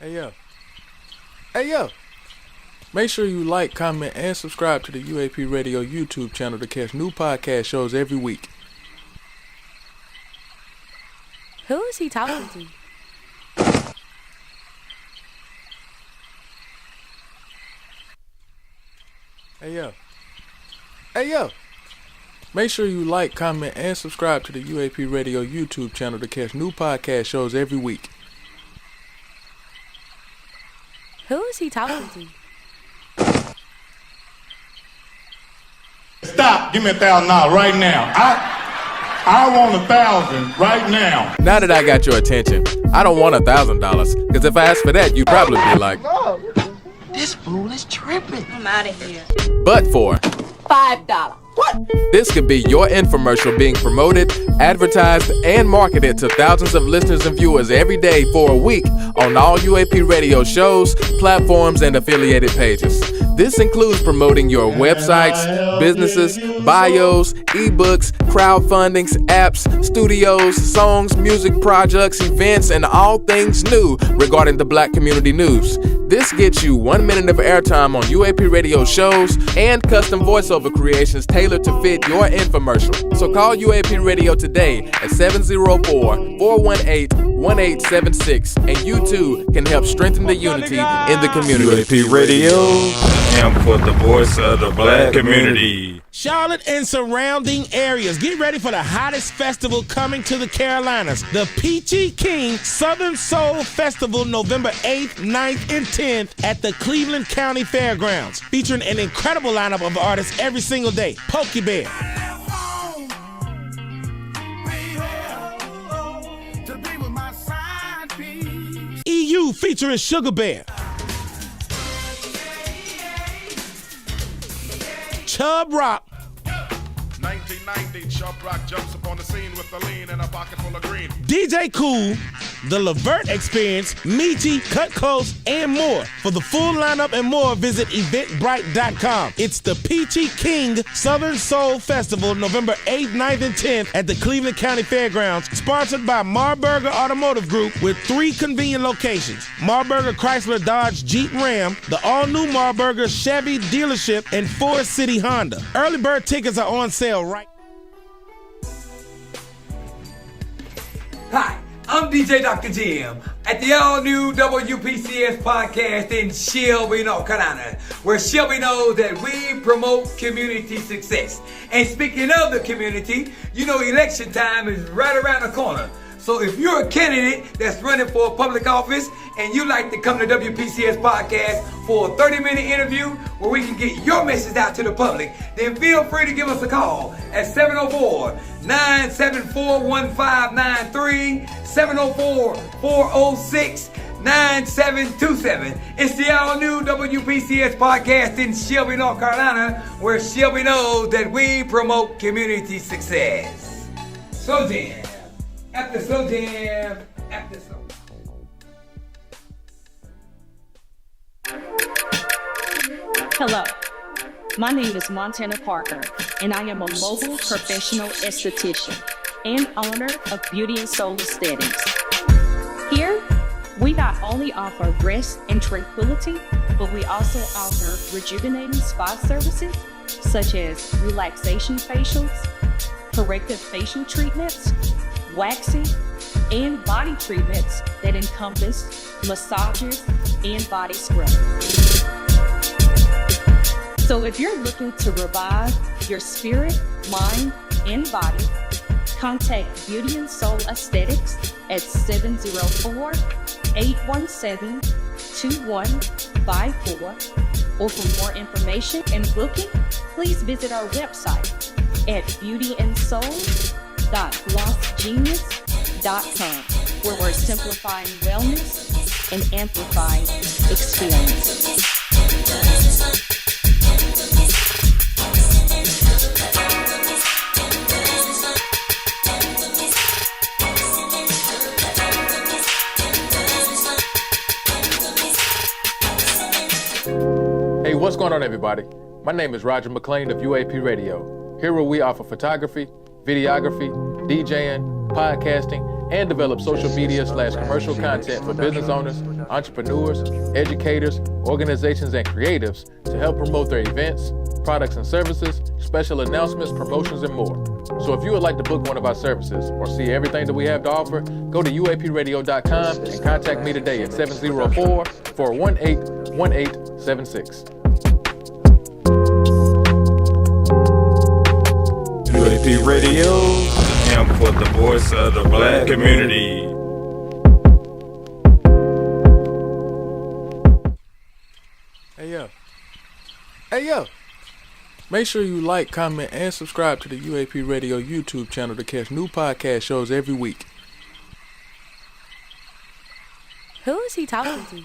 Hey yo. Hey yo. Make sure you like, comment, and subscribe to the UAP Radio YouTube channel to catch new podcast shows every week. Who is he talking to? Hey yo. Hey yo. Make sure you like, comment, and subscribe to the UAP Radio YouTube channel to catch new podcast shows every week. Who is he talking to? Stop. Give me $1,000 right now. I want 1,000 right now. Now that I got your attention, I don't want $1,000, because if I asked for that, you'd probably be like, This fool is tripping. I'm out of here. but for $5. What? this could be your infomercial being promoted, advertised, and marketed to thousands of listeners and viewers every day for a week on all UAP radio shows, platforms, and affiliated pages. This includes promoting your websites, businesses, bios, ebooks, crowdfundings, apps, studios, songs, music projects, events, and all things new regarding the Black community news. This gets you 1 minute of airtime on UAP radio shows and custom voiceover creations tailored to fit your infomercial. So call UAP Radio today at 704-418-1876, and you too can help strengthen the unity in the community. UAP Radio, and for the voice of the Black community. Charlotte and surrounding areas, get ready for the hottest festival coming to the Carolinas. The Peachy King Southern Soul Festival, November 8th, 9th, and 10th at the Cleveland County Fairgrounds. Featuring an incredible lineup of artists every single day. Pokey Bear, EU featuring Sugar Bear, Chub Rock, 1990, Chubb Rock jumps upon the scene with the lean and a pocket full of green. DJ Cool, The Levert Experience, Peachy, Cut Close, and more. For the full lineup and more, visit eventbrite.com. It's the Peachy King Southern Soul Festival, November 8th, 9th, and 10th at the Cleveland County Fairgrounds, sponsored by Marburger Automotive Group with 3 convenient locations: Marburger Chrysler Dodge Jeep Ram, the all-new Marburger Chevy dealership, and Ford City Honda. Early bird tickets are on sale right. Hi, I'm DJ Dr. Jim at the all-new WPCS podcast in Shelby, North Carolina, where Shelby knows that we promote community success. And speaking of the community, you know election time is right around the corner. So if you're a candidate that's running for a public office and you like to come to WPCS podcast for a 30-minute interview where we can get your message out to the public, then feel free to give us a call at 704-974-1593, 704-406-9727. It's the all-new WPCS podcast in Shelby, North Carolina, where Shelby knows that we promote community success. So then, after Slow Jam, after Slow. Hello, my name is Montana Parker, and I am a mobile professional esthetician and owner of Beauty and Soul Aesthetics. Here, we not only offer rest and tranquility, but we also offer rejuvenating spa services such as relaxation facials, corrective facial treatments, waxing, and body treatments that encompass massages and body scrub. So if you're looking to revive your spirit, mind, and body, contact Beauty and Soul Aesthetics at 704-817-2154. Or for more information and booking, please visit our website at beautyandsoul.glossgenius.com, where we're simplifying wellness and amplifying experiences. Hey, what's going on, everybody? My name is Roger McLean of UAP Radio. Here where we offer photography, videography, DJing, podcasting, and develop social media / commercial content for business owners, entrepreneurs, educators, organizations, and creatives to help promote their events, products and services, special announcements, promotions, and more. So if you would like to book one of our services or see everything that we have to offer, go to uapradio.com and contact me today at 704-418-1876. UAP Radio, and for the voice of the black community. Hey yo. Make sure you like, comment, and subscribe to the UAP Radio YouTube channel to catch new podcast shows every week. Who is he talking to?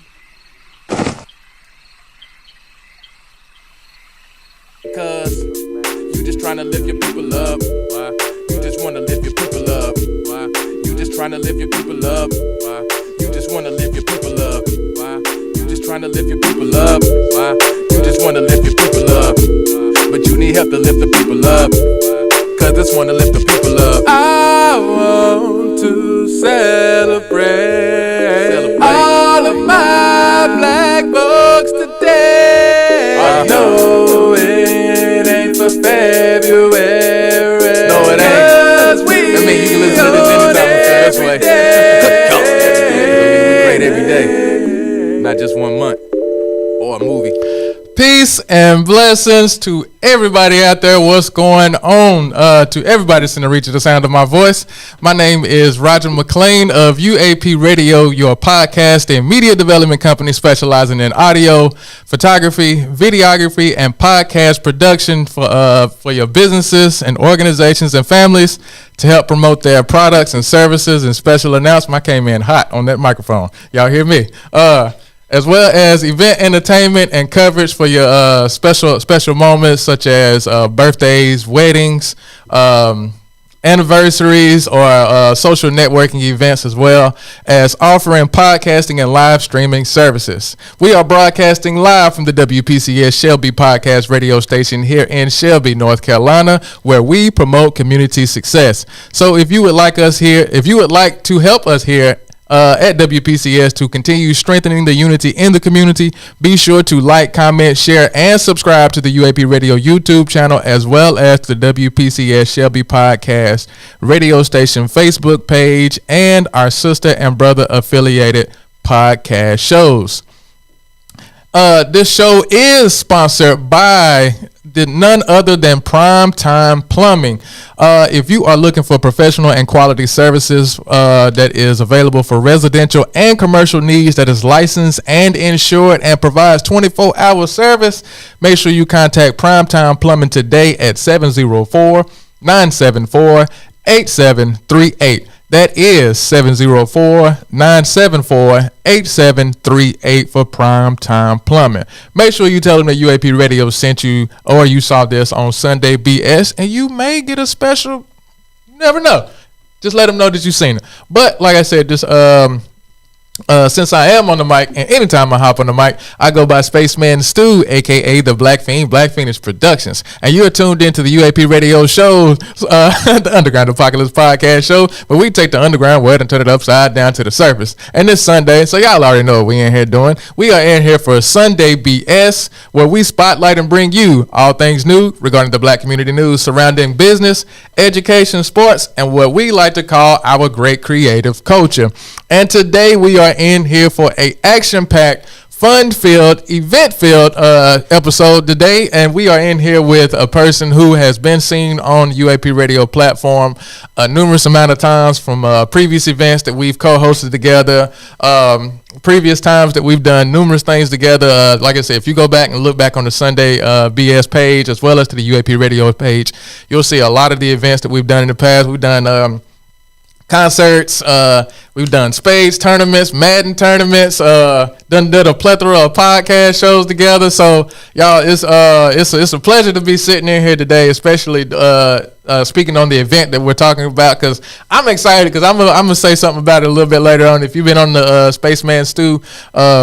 Cause you just trying to lift your people up. Why? You just want to lift your people up. Why? You just trying to lift your people up. Why? You just want to lift your people up. Why? You just trying to lift your people up. Why? You just want to lift your people up. But you need help to lift the people up. Cause this one to lift the people up. I want to celebrate all of my black folks today. I know it ain't for February. No, it ain't. I mean, you can listen to this anytime this way. Great every day. Not just 1 month or a movie. Peace and blessings to everybody out there. What's going on? To everybody that's in the reach of the sound of my voice. My name is Roger McLean of UAP Radio, your podcast and media development company specializing in audio, photography, videography, and podcast production for your businesses and organizations and families to help promote their products and services and special announcements. I came in hot on that microphone. Y'all hear me? As well as event entertainment and coverage for your special moments such as birthdays, weddings, anniversaries, or social networking events, as well as offering podcasting and live streaming services. We are broadcasting live from the WPCS Shelby Podcast radio station here in Shelby, North Carolina, where we promote community success. So if you would like us here, if you would like to help us here at WPCS to continue strengthening the unity in the community, be sure to like, comment, share, and subscribe to the UAP Radio YouTube channel, as well as the WPCS Shelby Podcast radio station Facebook page and our sister and brother affiliated podcast shows. This show is sponsored by none other than Prime Time Plumbing. If you are looking for professional and quality services that is available for residential and commercial needs, that is licensed and insured and provides 24-hour service, make sure you contact Prime Time Plumbing today at 704-974-8738. That is 704-974-8738 for Prime Time Plumbing. Make sure you tell them that UAP Radio sent you, or you saw this on SundayBS, and you may get a special. You never know. Just let them know that you've seen it. But like I said, just since I am on the mic, and anytime I hop on the mic, I go by Spaceman Stu, aka the Black Fiend, Black Phoenix Productions, and you're tuned into the UAP Radio show, the Underground Apocalypse podcast show, but we take the underground world and turn it upside down to the surface. And this Sunday, so y'all already know what we in here doing. We are in here for SundayBS, where we spotlight and bring you all things new regarding the black community news surrounding business, education, sports, and what we like to call our great creative culture. And today we are in here for a action-packed, fun-filled, event-filled episode today, and we are in here with a person who has been seen on UAP Radio platform numerous amount of times from previous events that we've co-hosted together, previous times that we've done numerous things together. Like I said, if you go back and look back on the Sunday BS page as well as to the UAP Radio page, you'll see a lot of the events that we've done in the past. We've done concerts, we've done spades tournaments, Madden tournaments, did a plethora of podcast shows together. So y'all, it's a pleasure to be sitting in here today, especially speaking on the event that we're talking about, because I'm excited, because I'm gonna say something about it a little bit later on. If you've been on the Spaceman Stu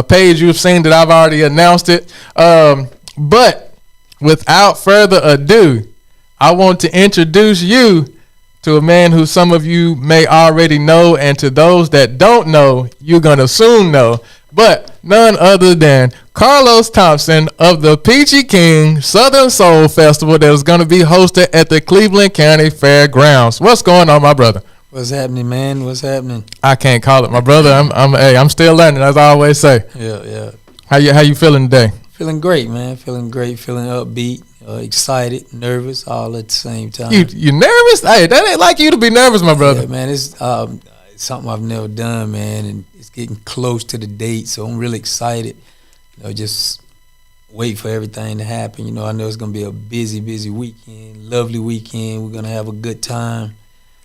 page, you've seen that I've already announced it. But without further ado, I want to introduce you to a man who some of you may already know, and to those that don't know, you're going to soon know. but none other than Carlos Thompson of the Peachy King Southern Soul Festival that is going to be hosted at the Cleveland County Fairgrounds. What's going on, my brother? What's happening, man? What's happening? I can't call it, my brother. I'm still learning, as I always say. Yeah. How you feeling today? Feeling great, man. Feeling great. Feeling upbeat, excited, nervous, all at the same time. You nervous? Hey, that ain't like you to be nervous, my brother. Yeah, man. It's something I've never done, man, and it's getting close to the date, so I'm really excited. Just wait for everything to happen. I know it's gonna be a busy weekend, lovely weekend. We're gonna have a good time.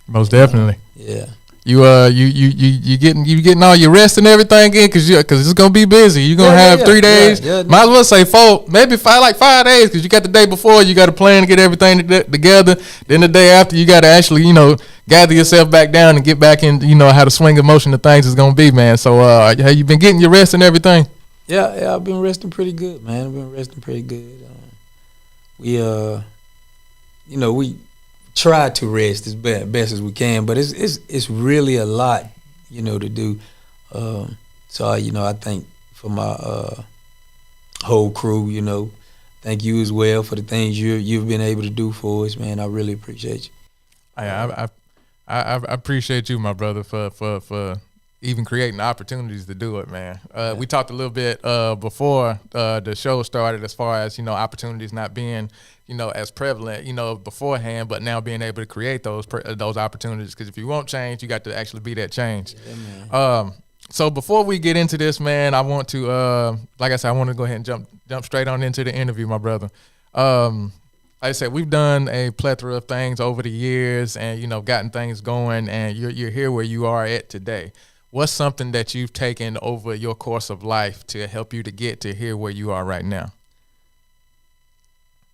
Most definitely. Yeah. You getting all your rest and everything in because it's gonna be busy. You're gonna have 3 days. Yeah. Might as well say 4, maybe 5 days because you got the day before. You got to plan to get everything together. Then the day after, you got to actually gather yourself back down and get back in. How the swing of motion of things is gonna be, man. So have you been getting your rest and everything? Yeah, I've been resting pretty good, man. I've been resting pretty good. We try to rest as best as we can, but it's really a lot, to do. So I think for my whole crew, thank you as well for the things you've been able to do for us, man. I really appreciate you. I appreciate you, my brother, for even creating opportunities to do it, man. We talked a little bit before the show started as far as opportunities not being as prevalent beforehand, but now being able to create those opportunities, because if you want change, you got to actually be that change. Yeah, so before we get into this, man, I want to like I said, I want to go ahead and jump straight on into the interview, my brother. Like I said, we've done a plethora of things over the years and gotten things going, and you're here where you are at today. What's something that you've taken over your course of life to help you to get to here where you are right now?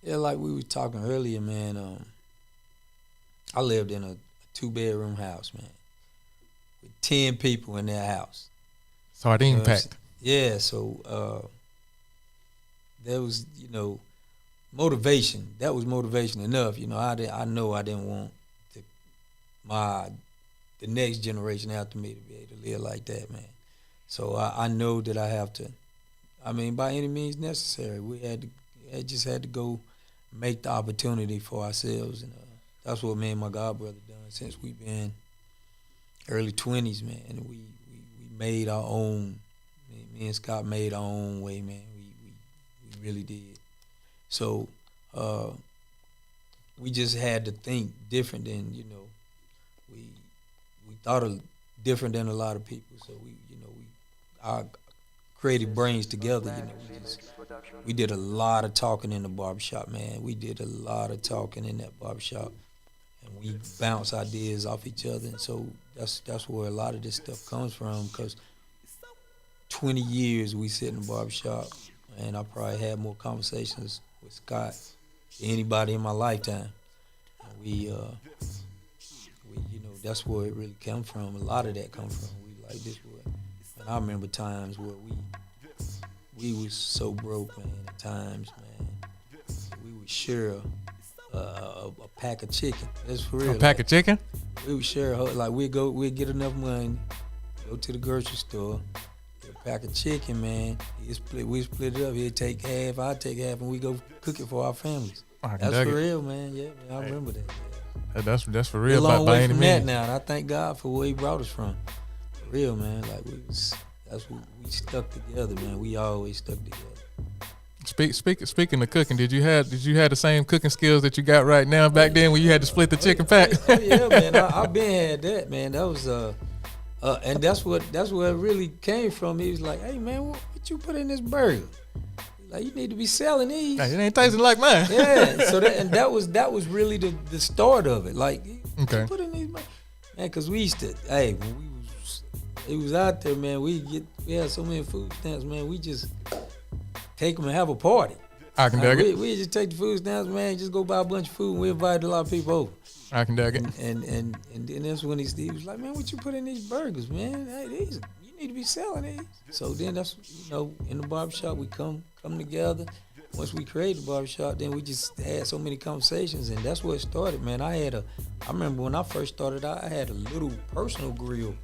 Yeah, like we were talking earlier, man. I lived in a 2-bedroom house, man, with 10 people in that house. Sardine packed. Yeah, so there was, motivation. That was motivation enough. I know I didn't want the next generation after me to be able to live like that, man. So I know that I have to. By any means necessary, we just had to go make the opportunity for ourselves, and that's what me and my god brother done since we've been early 20s, man. And we made our own. Me and Scott made our own way, man. We really did. So we just had to think different than we thought of different than a lot of people. So our creative brains together. We did a lot of talking in the barbershop, man. We did a lot of talking in that barbershop, and we bounce ideas off each other. And so that's where a lot of this stuff comes from, because 20 years we sit in the barbershop, and I probably had more conversations with Scott than anybody in my lifetime. And we that's where it really comes from. A lot of that comes from. We like this word. And I remember times where we was so broke, man. At times, man, we would share a pack of chicken. That's for real. A pack of chicken? We would share we'd get enough money, go to the grocery store, get a pack of chicken, man. We split it up. He'd take half, I'd take half, and we go cook it for our families. That's for real, man. Yeah, man, I remember that. That's for real. We're a long by way any from means. that now, and I thank God for where He brought us from. For real, man. That's what we stuck together, man. We always stuck together. Speaking of cooking, did you have the same cooking skills that you got right now back then when you had to split the chicken pack? Yeah, man. I been had that, man. That was and that's where it really came from. He was like, "Hey, man, what you put in this burger? Like, you need to be selling these. Hey, it ain't tasting like mine." Yeah. So that was really the start of it. Like, okay, you put in these, man, because we used to, when it was out there, man. We had so many food stamps, man. We just take them and have a party. I can dig it. We just take the food stamps, man. Just go buy a bunch of food, and we invited a lot of people over. I can dig it. And then that's when he was like, "Man, what you put in these burgers, man? Hey, these you need to be selling these." So then that's in the barbershop we come together. Once we created the barbershop, then we just had so many conversations, and that's where it started, man. I remember when I first started out, I had a little personal grill,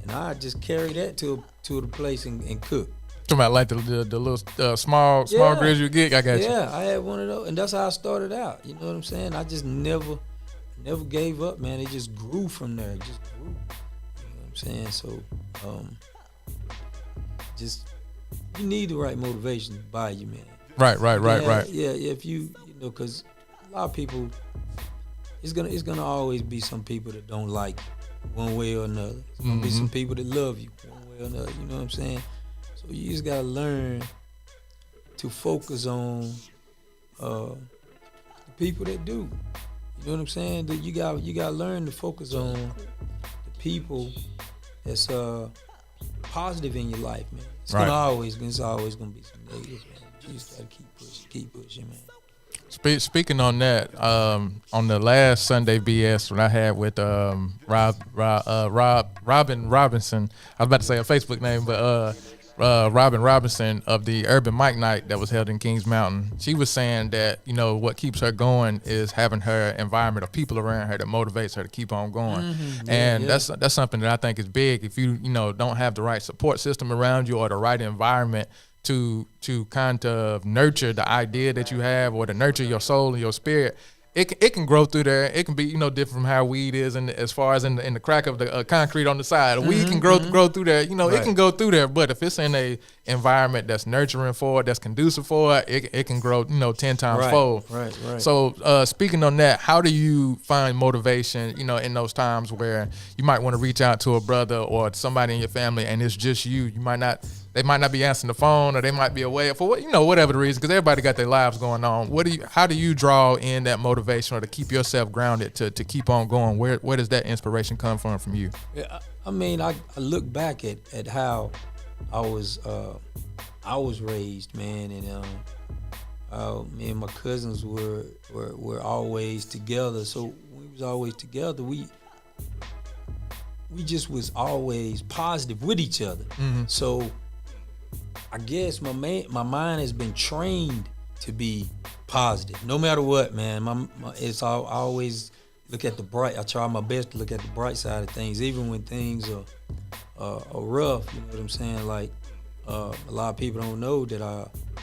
and I just carried that to the place and cook. Talking about like the little small grills you get. I got you. Yeah, I had one of those, and that's how I started out. You know what I'm saying? I just never gave up, man. It just grew from there. It just grew. You know what I'm saying? So, just you need the right motivation to buy you, man. Right. Yeah, if you know, because a lot of people, it's gonna always be some people that don't like you one way or another. It's gonna be some people that love you one way or another. You know what I'm saying? So you just gotta learn to focus on the people that do. You know what I'm saying? That you gotta learn to focus on the people that's positive in your life, man. It's always gonna be some negatives, man. You just gotta keep pushing, man. Speaking on that, on the last Sunday BS when I had with Robin Robinson, I was about to say a Facebook name, but Robin Robinson of the Urban Mic Night that was held in Kings Mountain, she was saying that, you know, what keeps her going is having her environment of people around her that motivates her to keep on going. That's something that I think is big. If you don't have the right support system around you or the right environment to kind of nurture the idea that you have or to nurture your soul and your spirit, it can grow through there. It can be different from how weed is, and as far as in the crack of the concrete on the side, weed can grow through there. It can go through there, but if it's in a environment that's nurturing for it, that's conducive for it, it can grow 10 times fold. Right. So speaking on that, how do you find motivation in those times where you might want to reach out to a brother or somebody in your family and it's just you? They might not be answering the phone, or they might be away for whatever the reason, because everybody got their lives going on. How do you draw in that motivation or to keep yourself grounded to keep on going? Where does that inspiration come from you? Yeah, I mean, I look back at how I was raised, man, and me and my cousins were always together. So we was always together. We just was always positive with each other. So I guess my mind has been trained to be positive, no matter what, man. I always look at the bright. I try my best to look at the bright side of things, even when things are rough. You know what I'm saying? Like a lot of people don't know that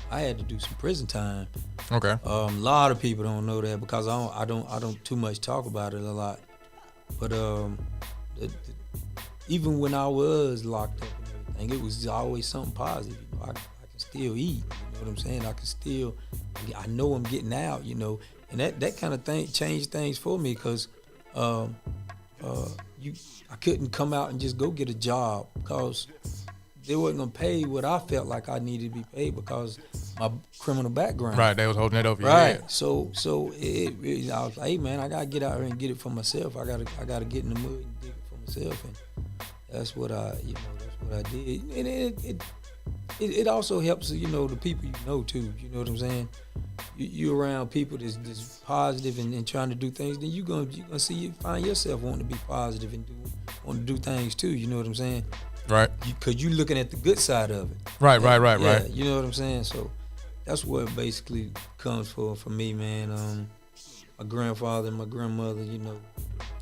I had to do some prison time. Okay. A lot of people don't know that because I don't too much talk about it a lot. But even when I was locked up and everything, it was always something positive. I can still eat. You know what I'm saying? I know I'm getting out. And that kind of thing changed things for me because I couldn't come out and just go get a job because they wasn't gonna pay what I felt like I needed to be paid because my criminal background. Right, they was holding that over your head. Right. So I was like, hey man, I gotta get out here and get it for myself. I gotta get in the mud and dig it for myself, and that's what I did. And it also helps, the people you know too. You know what I'm saying? You around people that's positive and trying to do things, then you gonna find yourself wanting to be positive and want to do things too. You know what I'm saying? Right. Because you looking at the good side of it. Right. You know what I'm saying? So that's what it basically comes for me, man. My grandfather and my grandmother,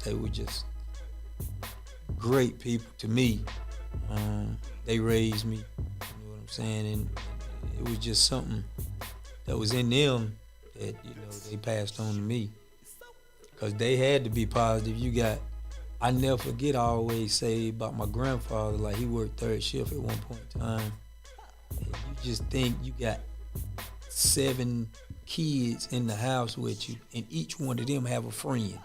they were just great people to me. They raised me, you know what I'm saying? And it was just something that was in them that, they passed on to me. Because they had to be positive. I never forget, I always say about my grandfather, like he worked third shift at one point in time. And you just think you got 7 kids in the house with you, and each one of them have a friend.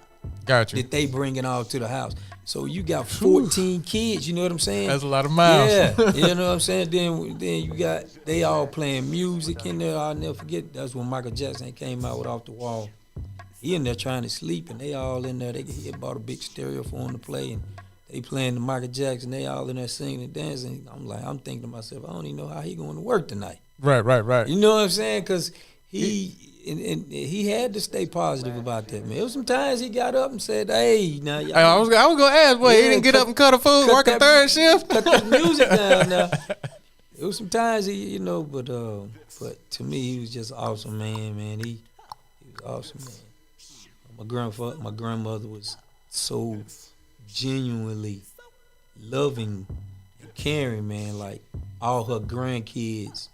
Gotcha. That they bring it all to the house. So you got 14 kids, you know what I'm saying? That's a lot of miles. Yeah, you know what I'm saying? Then you got, they all playing music in there. I'll never forget, that's when Michael Jackson came out with Off the Wall. He in there trying to sleep, and they all in there. He bought a big stereo for him to play, and they playing the Michael Jackson. They all in there singing and dancing. I'm thinking to myself, I don't even know how he going to work tonight. Right. You know what I'm saying? Because he had to stay positive about that, man. It was some times he got up and said, hey, now y'all. I was going to ask, he didn't get up and cut a food, work a third shift? Cut that music down now. It was some times but to me, he was just awesome, man. He was awesome, man. My grandmother was so genuinely loving and caring, man. Like all her grandkids,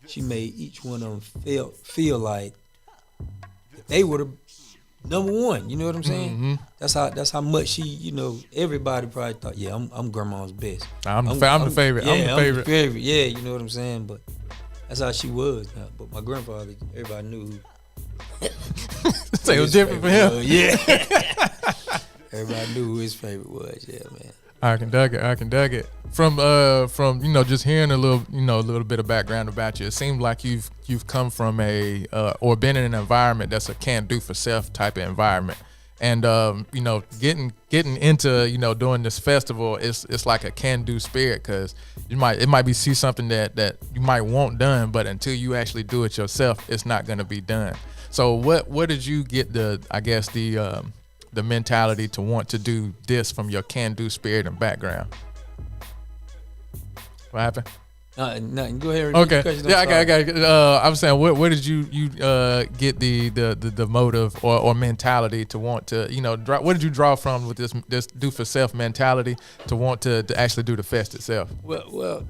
she made each one of them feel like they were the number one. You know what I'm saying? That's how much she, you know, everybody probably thought, yeah, I'm grandma's best. I'm the favorite. Yeah, I'm the favorite. Yeah, you know what I'm saying? But that's how she was. But my grandfather, everybody knew who. So it was different for him. Yeah. Everybody knew who his favorite was. Yeah, man. I can dig it. From you know, just hearing a little bit of background about you, it seems like you've come from or been in an environment that's a can do for self type of environment. And you know, getting into, you know, doing this festival, it's like a can do spirit, because it might be see something that you might want done, but until you actually do it yourself, it's not going to be done. So what did you get the mentality to want to do this from your can do spirit and background? What happened? Nothing. Go ahead. Okay. Yeah, I got it. I was saying, where did you get the motive or mentality to want to, you know, what did you draw from with this do for self mentality to want to actually do the fest itself? Well,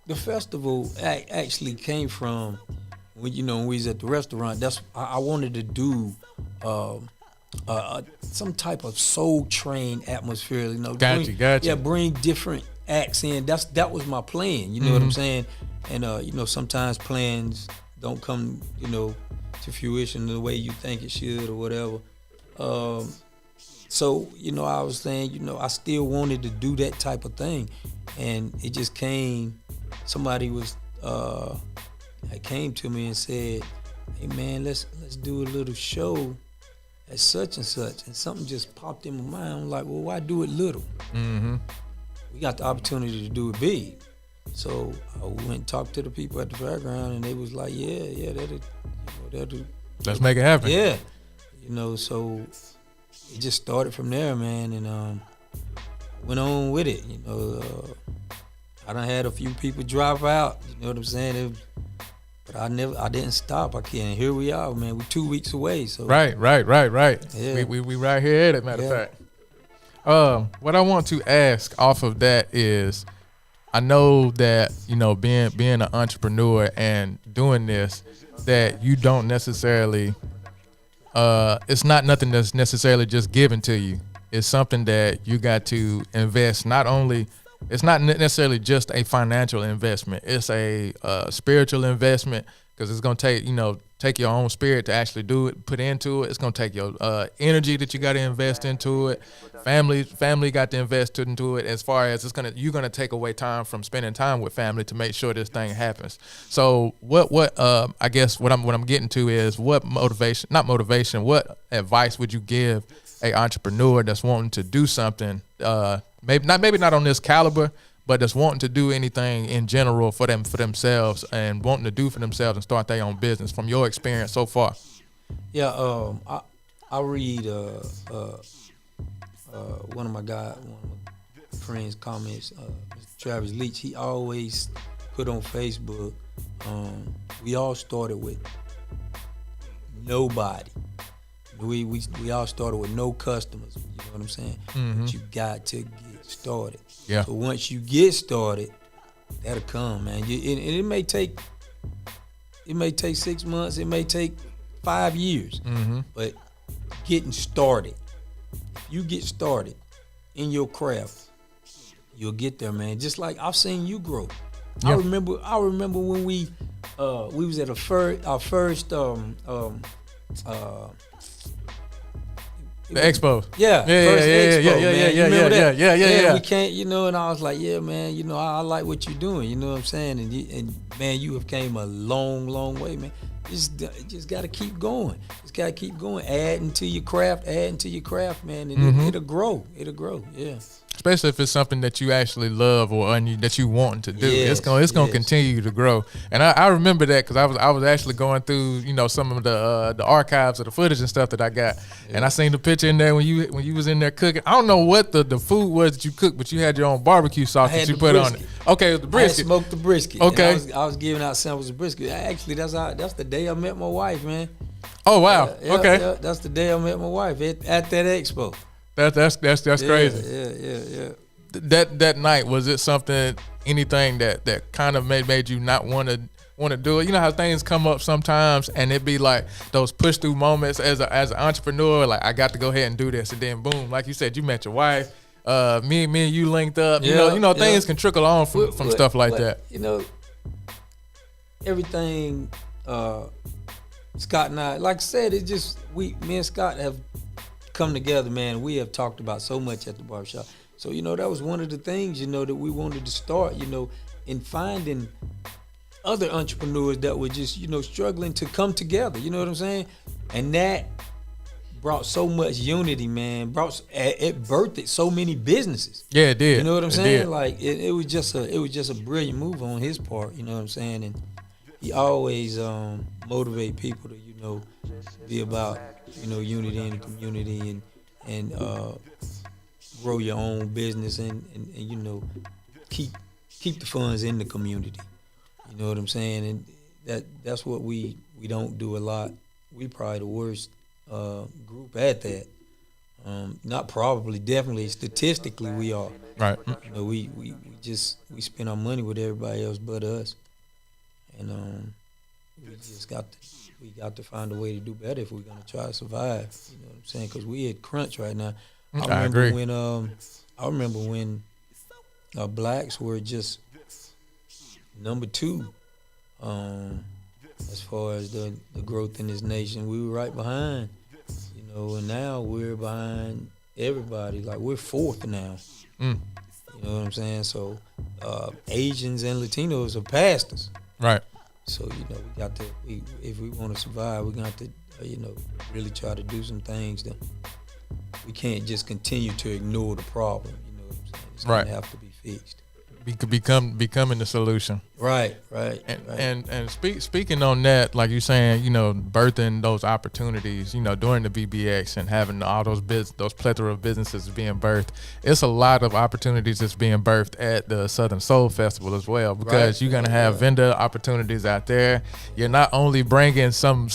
the festival actually came from when we was at the restaurant. That's I wanted to do some type of Soul Train atmosphere. You know, gotcha. Bring different acts in. That was my plan. You know what I'm saying? And you know, sometimes plans don't come, you know, to fruition the way you think it should or whatever. So, you know, I was saying, you know, I still wanted to do that type of thing, and it just came. Somebody came to me and said, "Hey man, let's do a little show at such and such," and something just popped in my mind. I'm like, well, why do it little? We got the opportunity to do it big. So I went and talked to the people at the fairground, and they was like, yeah, that'll let's make it happen. Yeah, you know, so it just started from there, man, and went on with it. You know, I done had a few people drop out. You know what I'm saying? But I didn't stop. I can't. Here we are, man. We're 2 weeks away. So right. Yeah. We right here at it. Matter of fact. What I want to ask off of that is, I know that, you know, being an entrepreneur and doing this, that you don't necessarily, it's not nothing that's necessarily just given to you. It's something that you got to invest. It's not necessarily just a financial investment. It's a spiritual investment, because it's gonna take your own spirit to actually do it, put into it. It's gonna take your energy that you got to invest into it. Family got to invest into it. As far as you're gonna take away time from spending time with family to make sure this thing happens. So what I guess what I'm getting to is, what advice would you give a entrepreneur that's wanting to do something, maybe not on this caliber, but that's wanting to do anything in general for themselves and wanting to do for themselves and start their own business, from your experience so far? Yeah, I read one of my friends' comments, Mr. Travis Leach. He always put on Facebook, we all started with nobody. We all started with no customers. You know what I'm saying? But you got to get started. Yeah. So once you get started, that'll come, man. And it may take 6 months. It may take 5 years. But getting started. If you get started in your craft, you'll get there, man. Just like I've seen you grow. Yeah. I remember when we was at our first the expo. Yeah. Yeah. We can't, you know, and I was like, yeah, man, you know, I like what you're doing, you know what I'm saying? And man, you have came a long, long way, man. Just got to keep going. Just got to keep going, adding to your craft, man, and it'll grow. Yeah. Especially if it's something that you actually love or that you want to do. Yes, it's gonna continue to grow. And I remember that, because I was actually going through, you know, some of the archives of the footage and stuff that I got, and I seen the picture in there when you was in there cooking. I don't know what the food was that you cooked, but you had your own barbecue sauce that you put on it. Okay, it was the brisket. I smoked the brisket. Okay, I was giving out samples of brisket. Actually, that's the day I met my wife, man. Oh wow. Okay. Yeah, that's the day I met my wife at that expo. That's crazy. Yeah. that night, was it anything that kind of made you not want to do it? You know how things come up sometimes, and it be like those push through moments as an entrepreneur. Like, I got to go ahead and do this, and then boom, like you said, you met your wife. Me and you linked up. Yeah, you know things can trickle on from stuff like that. You know, everything. Scott and I, like I said, it's just me and Scott have come together, man. We have talked about so much at the barbershop. So, you know, that was one of the things, you know, that we wanted to start, you know, in finding other entrepreneurs that were just, you know, struggling to come together. You know what I'm saying? And that brought so much unity, man. It birthed so many businesses. Yeah, it did. You know what I'm It saying? did. Like it was just a brilliant move on his part. You know what I'm saying? And he always motivate people to, you know, be about, you know, unity in the community and grow your own business and you know, keep the funds in the community. You know what I'm saying? And that's what we don't do a lot. We probably the worst group at that. Not probably, definitely, statistically we are. Right. You know, we spend our money with everybody else but us. And we got to find a way to do better if we're gonna try to survive. You know what I'm saying? Because we at crunch right now. I agree. I remember when blacks were just number 2 as far as the growth in this nation. We were right behind, you know, and now we're behind everybody. Like, we're 4th now. You know what I'm saying? So Asians and Latinos have passed us. Right. So, you know, we got to, if we want to survive, we're going to have to, you know, really try to do some things that we can't just continue to ignore the problem. You know what I'm saying? It's going to have to be fixed. Becoming the solution. Right. And speaking on that, like you're saying, you know, birthing those opportunities, you know, during the BBX and having all those plethora of businesses being birthed, it's a lot of opportunities that's being birthed at the Southern Soul Festival as well, because you're gonna have vendor opportunities out there. You're not only bringing some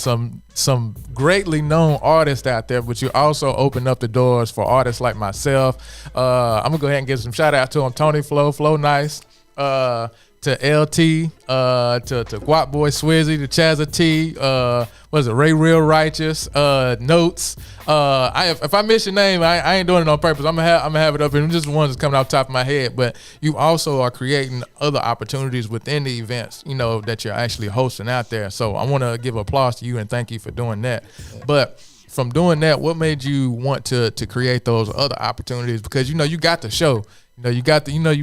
greatly known artists out there, but you also open up the doors for artists like myself. I'm gonna go ahead and give some shout out to them: Tony Flow Nice, to LT, to Guap Boy Swizzy, to Chazza T, Ray Real Righteous, Notes. If I miss your name, I ain't doing it on purpose. I'm gonna have it up, and just the ones that's coming off the top of my head. But you also are creating other opportunities within the events, you know, that you're actually hosting out there. So I want to give applause to you and thank you for doing that. But from doing that, what made you want to create those other opportunities? Because, you know, you got the show. You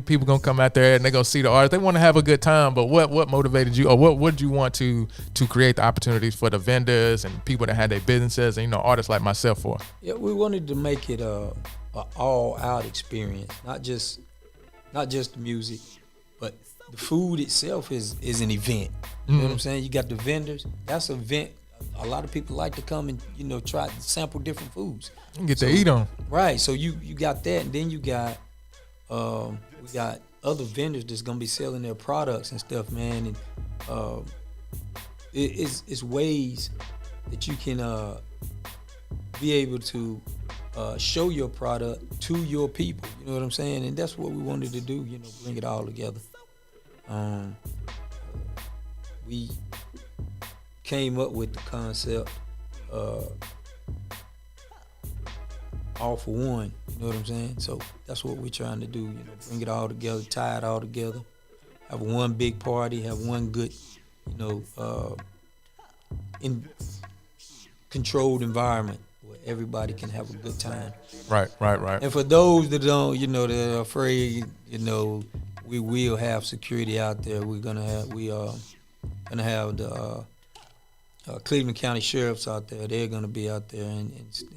people gonna come out there and they gonna see the artist. They want to have a good time. But what motivated you, or what did you want to create the opportunities for the vendors and people that had their businesses and, you know, artists like myself for? Yeah, we wanted to make it a all out experience, not just the music, but the food itself is an event. You know what I'm saying? You got the vendors. That's an event. A lot of people like to come and, you know, try to sample different foods. Get to eat on. Right. So you got that, and then you got we got other vendors that's gonna be selling their products and stuff, man. And it's ways that you can be able to show your product to your people. You know what I'm saying? And that's what we wanted to do. You know, bring it all together. We came up with the concept all for one, you know what I'm saying? So that's what we're trying to do, you know, bring it all together, tie it all together, have one big party, have one good, you know, in controlled environment where everybody can have a good time. Right. And for those that don't, you know, that are afraid, you know, we will have security out there. We are gonna have the Cleveland County Sheriffs out there. They're gonna be out there,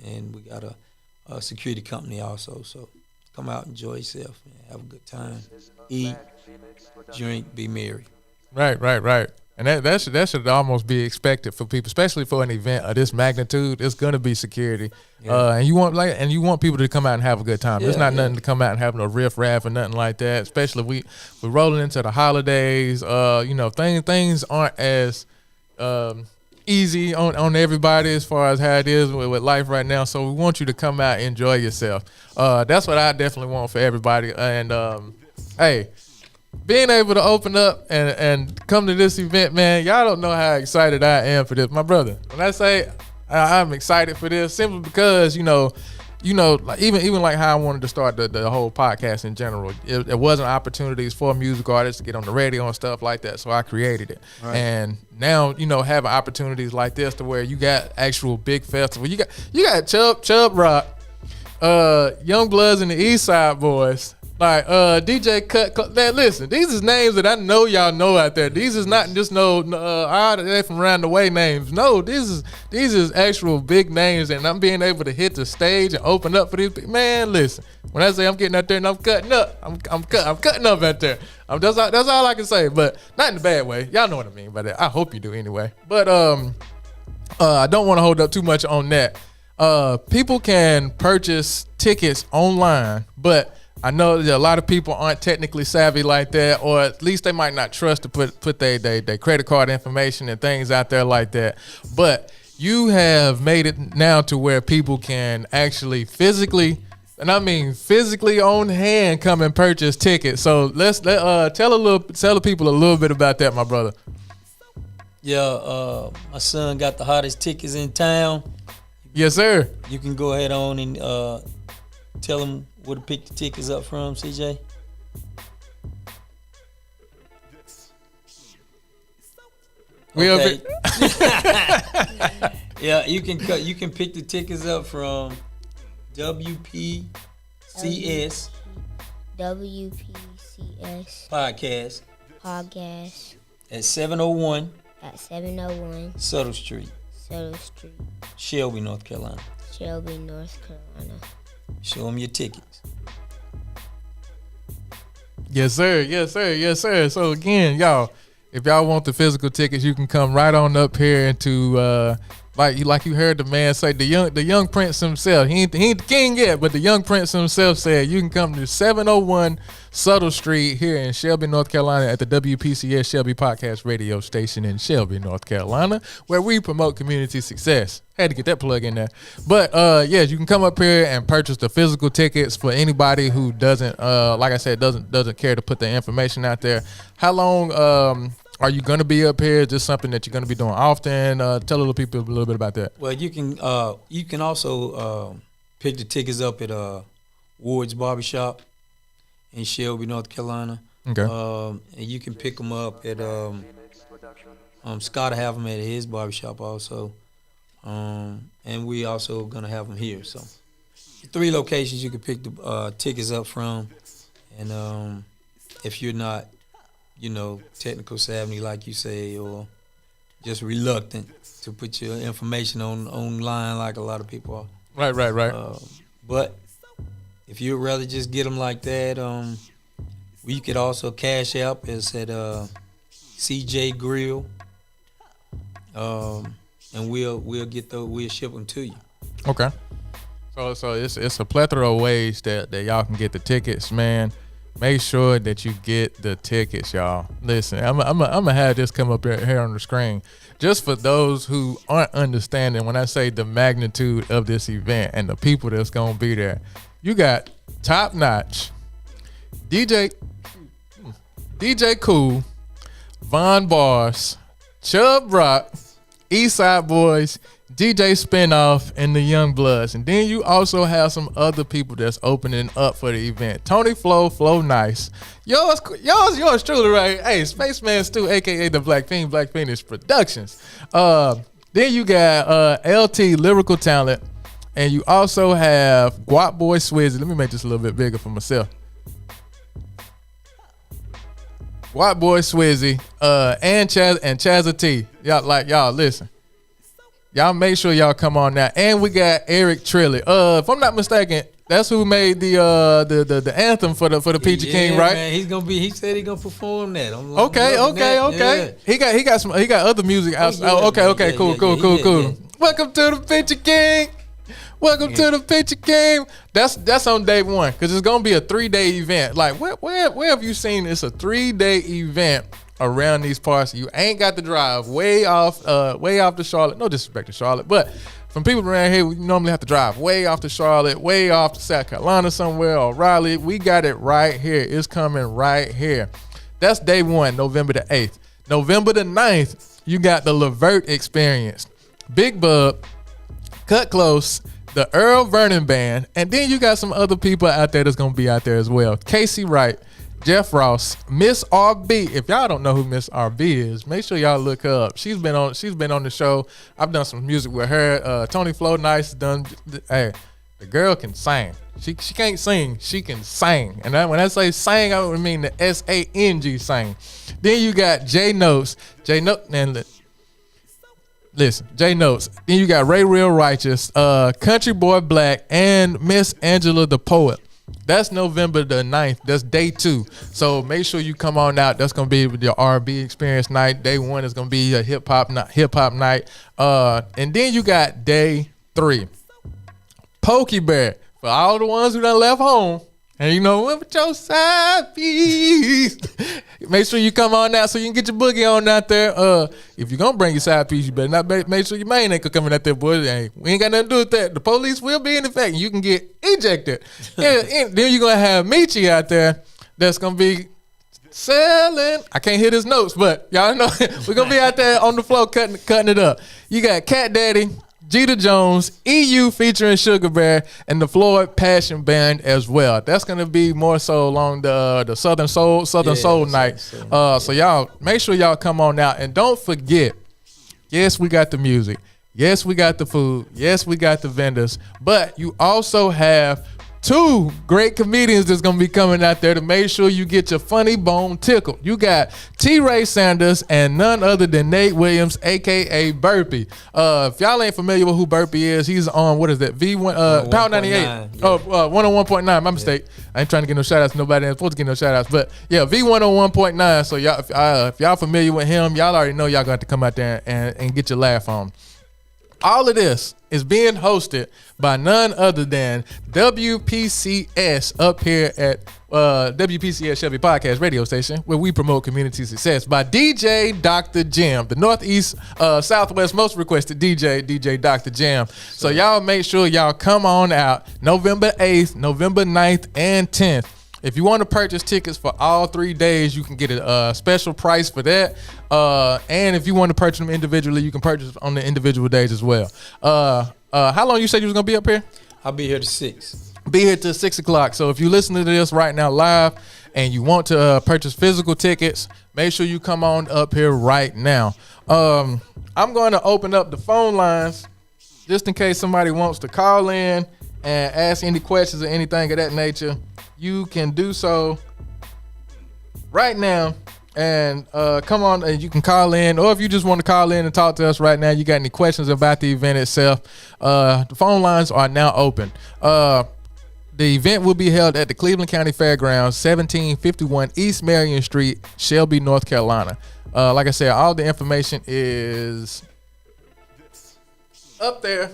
and we got a security company also. So come out, enjoy yourself, man. Have a good time, eat, drink, be merry. Right. And that should almost be expected for people, especially for an event of this magnitude. It's gonna be security, and you want people to come out and have a good time. It's not nothing to come out and have no riff raff or nothing like that. Especially we're rolling into the holidays. You know, things aren't as easy on everybody as far as how it is with life right now. So we want you to come out and enjoy yourself. That's what I definitely want for everybody. And hey, being able to open up and come to this event, man, y'all don't know how excited I am for this. My brother, when I say I'm excited for this, simply because, like even like how I wanted to start the whole podcast in general. It wasn't opportunities for music artists to get on the radio and stuff like that, so I created it. Right. And now, having opportunities like this to where you got actual big festival. You got Chubb Rock, Young Bloods and the East Side Boys. Like DJ Cut, man, listen, these is names that I know y'all know out there. These is not just they from around the way names. No, these is actual big names, and I'm being able to hit the stage and open up for these. Man, listen, when I say I'm getting out there and I'm cutting up, I'm cutting up out there. That's all I can say, but not in a bad way. Y'all know what I mean by that. I hope you do anyway. But I don't want to hold up too much on that. People can purchase tickets online, but I know that a lot of people aren't technically savvy like that, or at least they might not trust to put their credit card information and things out there like that. But you have made it now to where people can actually physically, and I mean physically on hand, come and purchase tickets. So let's tell the people a little bit about that, my brother. Yeah, my son got the hottest tickets in town. Yes, sir. You can go ahead on and tell them where to pick the tickets up from, CJ. Okay. Yeah, you can pick the tickets up from WPCS podcast at 701 Sutter Street, Shelby, North Carolina. Show them your tickets. Yes, sir. Yes, sir. Yes, sir. So again, y'all, if y'all want the physical tickets, you can come right on up here into like you heard the man say, the young prince himself. He ain't the king yet, but the young prince himself said you can come to 701 Sutter Street here in Shelby, North Carolina, at the WPCS Shelby Podcast Radio Station in Shelby, North Carolina, where we promote community success. Had to get that plug in there. But yes, you can come up here and purchase the physical tickets for anybody who doesn't, like I said, doesn't care to put the information out there. How long are you going to be up here? Is this something that you're going to be doing often? Tell little people a little bit about that. Well, you can also pick the tickets up at Ward's Barbershop in Shelby, North Carolina. Okay. And you can pick them up at Scott have them at his barbershop also. And we also going to have them here. So 3 locations you can pick the tickets up from. And if you're not, technical savvy like you say, or just reluctant to put your information online like a lot of people are. Right. But if you'd rather just get them like that, we could also cash out us at CJ Grill, and we'll ship them to you. Okay. So it's a plethora of ways that y'all can get the tickets, man. Make sure that you get the tickets, y'all. Listen, I'm gonna have this come up here on the screen, just for those who aren't understanding when I say the magnitude of this event and the people that's gonna be there. You got top notch DJ Cool, Von Bars, Chubb Rock, Eastside Boys, DJ Spinoff, and the Young Bloods. And then you also have some other people that's opening up for the event. Tony Flow Nice. Yours truly, right? Hey, Spaceman Stu, aka the Black Phoenix Productions. Then you got LT Lyrical Talent, and you also have Guap Boy Swizzy. Let me make this a little bit bigger for myself. Guap Boy Swizzy, and Chazza T. Y'all listen. Y'all make sure y'all come on now. And we got Eric Trilly. If I'm not mistaken, that's who made the anthem for the Peachy King, right? Man, he said he's gonna perform that. Okay. Yeah. He got other music out. Cool. Welcome to the Peachy King. Welcome to the Peachy King. That's on day one, because it's gonna be a 3-day event. Like where have you seen it's a 3-day event around these parts. You ain't got to drive way off to Charlotte. No disrespect to Charlotte, but from people around here, we normally have to drive way off to Charlotte, way off to South Carolina somewhere, or Raleigh. We got it right here. It's coming right here. That's day one, November the 8th. November the 9th, you got the Levert Experience. Big Bub, Cut Close, the Earl Vernon Band, and then you got some other people out there that's going to be out there as well. Casey Wright, Jeff Ross, Miss RB. If y'all don't know who Miss RB is, make sure y'all look her up. She's been on the show. I've done some music with her. Tony Flo Nice done. Hey, the girl can sing. She can't sing. She can sing. And when I say sing, I don't mean the S-A-N-G sing. Then you got J Notes. Listen, J Notes. Then you got Ray Real Righteous, Country Boy Black, and Miss Angela the Poet. That's November the 9th. That's day 2. So make sure you come on out. That's gonna be your R&B experience night. Day 1 is gonna be a hip hop night. And then you got day 3. Pokey Bear. For all the ones who done left home. And you know, with your side piece. Make sure you come on out so you can get your boogie on out there. If you're going to bring your side piece, you better not make sure your main ain't coming out there, boy. Hey, we ain't got nothing to do with that. The police will be in effect. You can get ejected. And then you're going to have Peachy out there that's going to be selling. I can't hear his notes, but y'all know we're going to be out there on the floor cutting it up. You got Cat Daddy, Jeter Jones, EU featuring Sugar Bear, and the Floyd Passion Band as well. That's gonna be more so along the Southern Soul night. So y'all make sure y'all come on out, and don't forget. Yes, we got the music. Yes, we got the food. Yes, we got the vendors. But you also have 2 great comedians that's going to be coming out there to make sure you get your funny bone tickled. You got T. Ray Sanders and none other than Nate Williams, a.k.a. Burpee. If y'all ain't familiar with who Burpee is, he's on, what is that, V1, Power 98. Yeah. 101.9, my mistake. I ain't trying to get no shout-outs. Nobody ain't supposed to get no shout-outs. But, yeah, V101.9. So, y'all, if y'all familiar with him, y'all already know y'all got to come out there and get your laugh on. All of this is being hosted by none other than WPCS up here at WPCS Shelby Podcast Radio Station, where we promote community success, by DJ Dr. Jam, the Northeast, Southwest most requested DJ Dr. Jam. So y'all make sure y'all come on out November 8th, November 9th, and 10th. If you want to purchase tickets for all 3 days, you can get a special price for that. And if you want to purchase them individually, you can purchase on the individual days as well. How long you said you was going to be up here? I'll be here to 6. Be here till 6 o'clock. So if you listen to this right now live and you want to purchase physical tickets, make sure you come on up here right now. I'm going to open up the phone lines just in case somebody wants to call in and ask any questions or anything of that nature. You can do so right now and come on, and you can call in, or if you just want to call in and talk to us right now, you got any questions about the event itself, the phone lines are now open. The event will be held at the Cleveland County Fairgrounds, 1751 East Marion Street, Shelby, North Carolina. Like I said, all the information is up there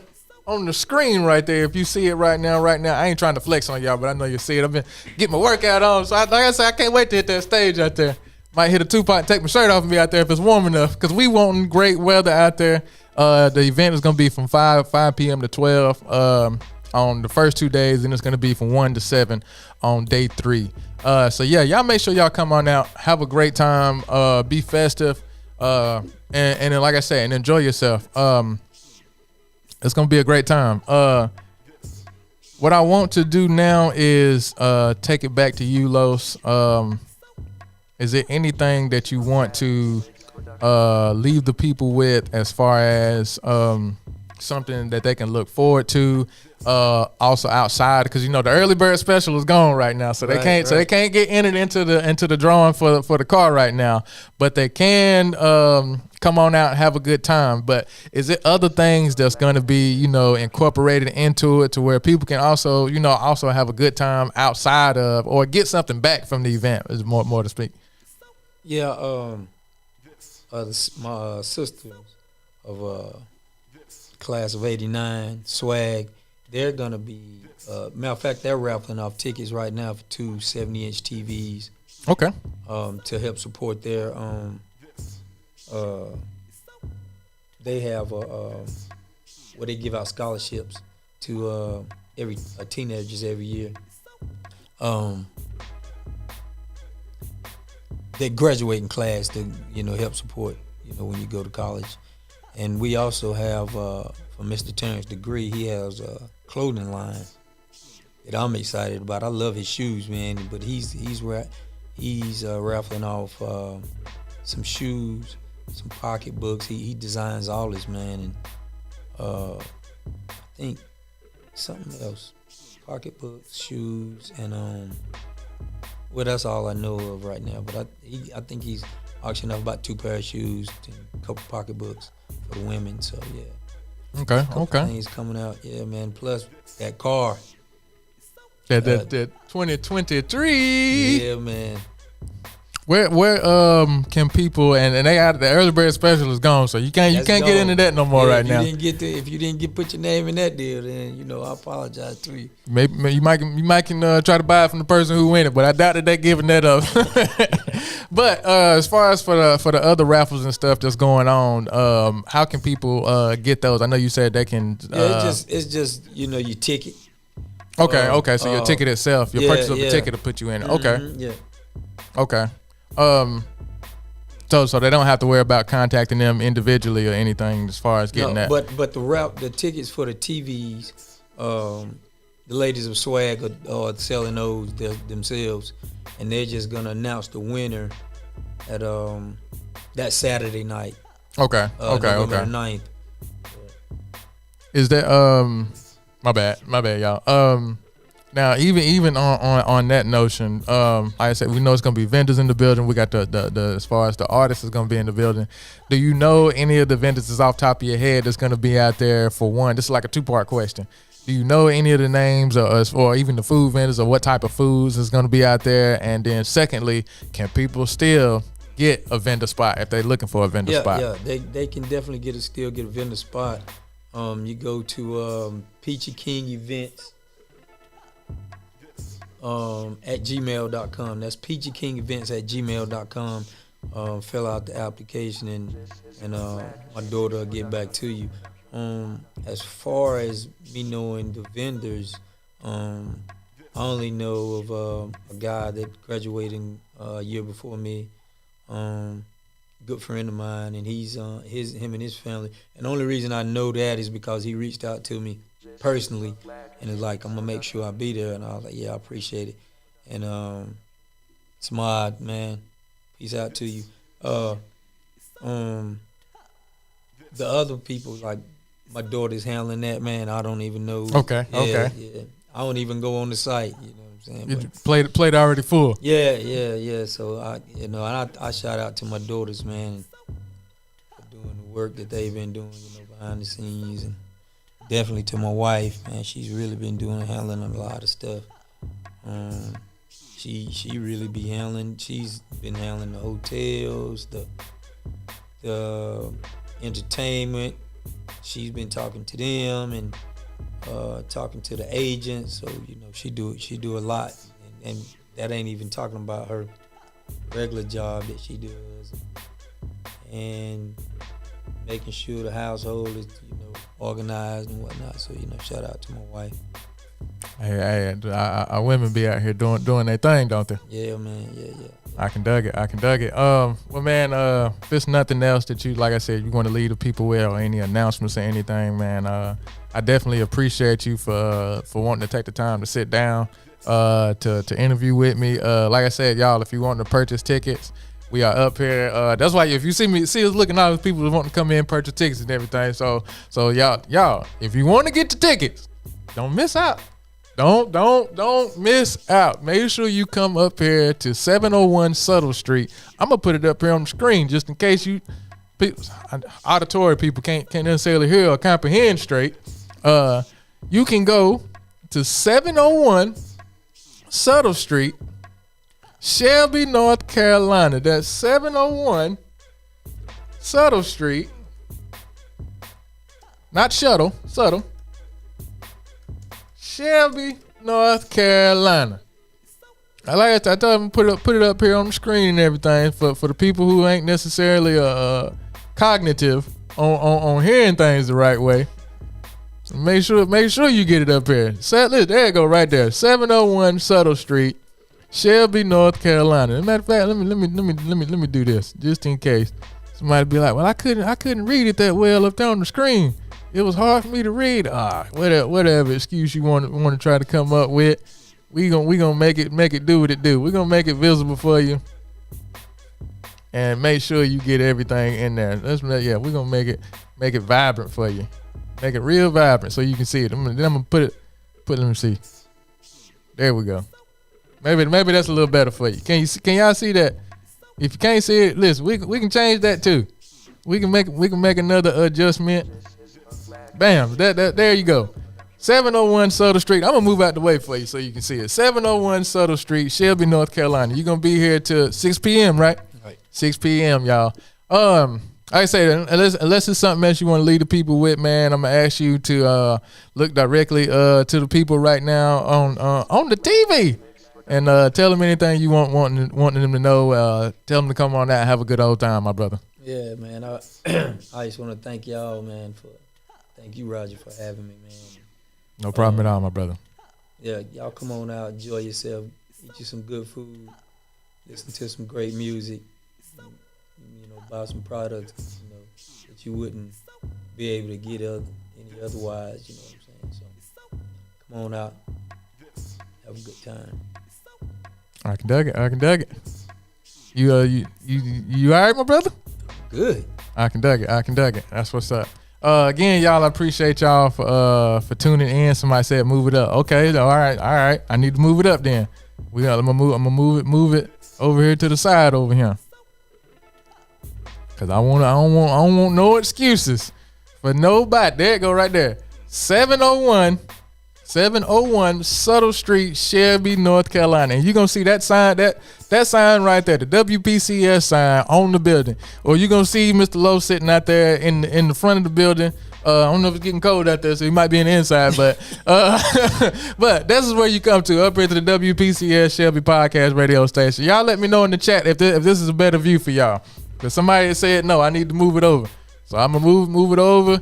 on the screen right there. If you see it right now, I ain't trying to flex on y'all, but I know you see it. I've been getting my workout on, so like I said, I can't wait to hit that stage out there. Might hit a 2-pot and take my shirt off and be out there if it's warm enough, because we wanting great weather out there. The event is going to be from 5 p.m. to 12 on the first 2 days, and it's going to be from 1 to 7 on day 3. So yeah, y'all make sure y'all come on out, have a great time, be festive, and then, like I said, and enjoy yourself. It's gonna be a great time. What I want to do now is take it back to you, Los. Is there anything that you want to leave the people with, as far as something that they can look forward to? Also outside, because you know the early bird special is gone right now, so they can't get entered into the drawing for the car right now, but they can come on out and have a good time. But is it other things that's going to be, you know, incorporated into it to where people can also, you know, also have a good time outside of, or get something back from the event, is more to speak? Yeah, my sisters of class of '89, Swag, they're gonna be. Matter of fact, they're raffling off tickets right now for 2 70-inch TVs. Okay. To help support their they have where they give out scholarships to every teenagers every year. They graduating class to help support when you go to college, and we also have for Mr. Terrence Degree, he has a clothing line that I'm excited about. I love his shoes, man, but he's raffling off some shoes, some pocketbooks. He designs all this, man, and I think something else, pocketbooks, shoes, and well, that's all I know of right now. But I think he's auctioning off about 2 pair of shoes and a couple pocketbooks for the women. So yeah. Okay. Things coming out, yeah, man. Plus that car. That 2023. Yeah, man. Where can people and they out the early bird special is gone, so you can't get into that no more right now. If you didn't put your name in that deal, then I apologize to you. Maybe you might can try to buy it from the person who win it, but I doubt that they're giving that up. But as far as for the other raffles and stuff that's going on, how can people get those? I know you said they can. It's just your ticket. Okay. So your ticket itself, your purchase of the ticket to put you in. Okay. Yeah. Okay. So they don't have to worry about contacting them individually or anything as far as getting that. But the tickets for the TVs, the ladies of Swag are selling those themselves, and they're just gonna announce the winner at that Saturday night. Okay. November 9th. Is that my bad, y'all. Now, even on that notion, like I said, we know it's gonna be vendors in the building. We got the as far as the artists is gonna be in the building. Do you know any of the vendors that's off top of your head that's gonna be out there? For one, this is like a 2-part question. Do you know any of the names or even the food vendors or what type of foods is gonna be out there? And then secondly, can people still get a vendor spot if they're looking for a vendor spot? Yeah, they can definitely still get a vendor spot. You go to Peachy King Events. At gmail.com. That's peachykingevents@gmail.com. Fill out the application and my daughter will get back to you. As far as me knowing the vendors, I only know of a guy that graduated a year before me. Good friend of mine, and he's him and his family. And the only reason I know that is because he reached out to me personally and it's like, I'm gonna make sure I be there, and I was like, yeah, I appreciate it. And Smod, man, peace out to you. The other people, like my daughter's handling that, man. I don't even know. Okay. Yeah. I don't even go on the site. You know what I'm saying? You played already full. Yeah. So I shout out to my daughters, man, for doing the work that they've been doing, behind the scenes, and definitely to my wife, man. She's really been handling a lot of stuff. She really be handling. She's been handling the hotels, the entertainment. She's been talking to them and talking to the agents. So she do a lot, and that ain't even talking about her regular job that she does, and making sure the household is organized and whatnot. So shout out to my wife. Hey, our women be out here doing their thing, don't they? Yeah, man. Yeah. I can dig it. Well, man, if there's nothing else that you, like I said, you want to leave the people with, or any announcements or anything, man, I definitely appreciate you for wanting to take the time to sit down to interview with me. Like I said, y'all, if you want to purchase tickets, we are up here. That's why if you see us looking, all the people that want to come in, purchase tickets and everything. So y'all, if you want to get the tickets, don't miss out. Don't miss out. Make sure you come up here to 701 Subtle Street. I'm gonna put it up here on the screen just in case auditory people can't necessarily hear or comprehend straight. You can go to 701 Subtle Street, Shelby, North Carolina. That's 701 Subtle Street. Not shuttle, subtle. Shelby, North Carolina. I told him put it up here on the screen and everything for the people who ain't necessarily cognitive on hearing things the right way. Make sure you get it up here. There you go, right there. 701 Subtle Street, Shelby, North Carolina. As a matter of fact, let me do this just in case somebody be like, well, I couldn't read it that well up there on the screen. It was hard for me to read. Whatever excuse you want to try to come up with, we gonna make it do what it do. We're gonna make it visible for you, and make sure you get everything in there. We're gonna make it vibrant for you. Make it real vibrant so you can see it. I'm gonna put let me see. There we go. Maybe that's a little better for you. Can y'all see that? If you can't see it, listen, we can change that too. We can make another adjustment. Bam, there you go. 701 Subtle Street. I'm gonna move out the way for you so you can see it. 701 Subtle Street, Shelby, North Carolina. You're gonna be here till 6 p.m., right? Right. 6 p.m., y'all. I say that unless it's something else you want to leave the people with, man, I'm gonna ask you to look directly to the people right now on the TV and tell them anything you wanting them to know. Tell them to come on out and have a good old time, my brother. Yeah, man. I just want to thank y'all, man. Thank you, Roger, for having me, man. No problem at all, my brother. Yeah, y'all come on out, enjoy yourself, eat you some good food, listen to some great music. Buy some products, that you wouldn't be able to get any otherwise. You know what I'm saying? So come on out, have a good time. I can dig it. You all right, my brother? Good. I can dig it. That's what's up. Again, y'all, I appreciate y'all for tuning in. Somebody said move it up. Okay, all right. I need to move it up then. I'm gonna move it over here to the side over here. Cause I don't want no excuses for nobody. There it go right there. 701 Subtle Street, Shelby, North Carolina. And you're gonna see that sign, that sign right there, the WPCS sign on the building. Or you're gonna see Mr. Lowe sitting out there in the front of the building. I don't know if it's getting cold out there, so he might be in the inside, but but this is where you come to, up here to the WPCS Shelby Podcast Radio Station. Y'all let me know in the chat if this is a better view for y'all. Cause somebody said no, I need to move it over, so I'm gonna move it over